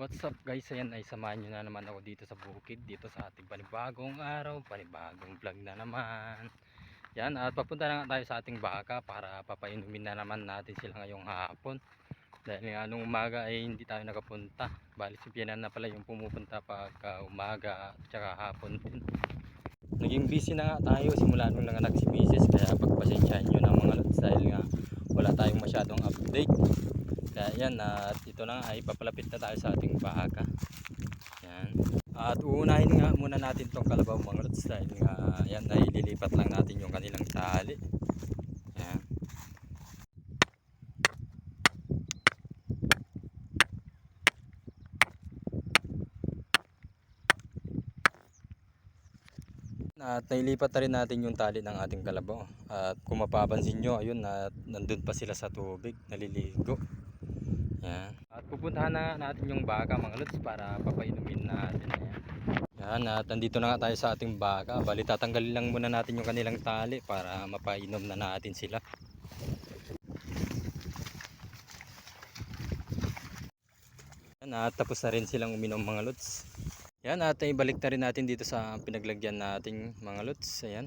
What's up guys, ayan ay samahan nyo na naman ako dito sa bukid, dito sa ating panibagong araw, panibagong vlog na naman. Yan, at papunta na nga tayo sa ating baka para papainumin na naman natin sila ngayong hapon. Dahil nga nung umaga ay hindi tayo nakapunta, bali si Pianan na pala yung pumupunta pagka umaga at saka hapon din. Naging busy na nga tayo simula nung nanganak si Mrs. Kaya pagpasensyahan nyo na mga lods dahil nga wala tayong masyadong update. Kaya yan, at ito na ay papalapit na tayo sa ating baka. Yan. At uunahin nga muna natin tong kalabaw mga lods dahil nga yan ay lilipat lang natin yung kanilang tali. Yan. At nailipat na rin natin yung tali ng ating kalabaw. At kung mapapansin nyo, ayun, at nandun pa sila sa tubig, naliligo. Yan. At pupuntahan na natin yung baka mga lods para papainumin natin. Ayan. Yan, at nandito na nga tayo sa ating baka. Bali tatanggalin lang muna natin yung kanilang tali para mapainom na natin sila. Yan, at tapos na rin silang uminom mga lods. Yan, at ibalik na rin natin dito sa pinaglagyan nating mga lods. Ayan.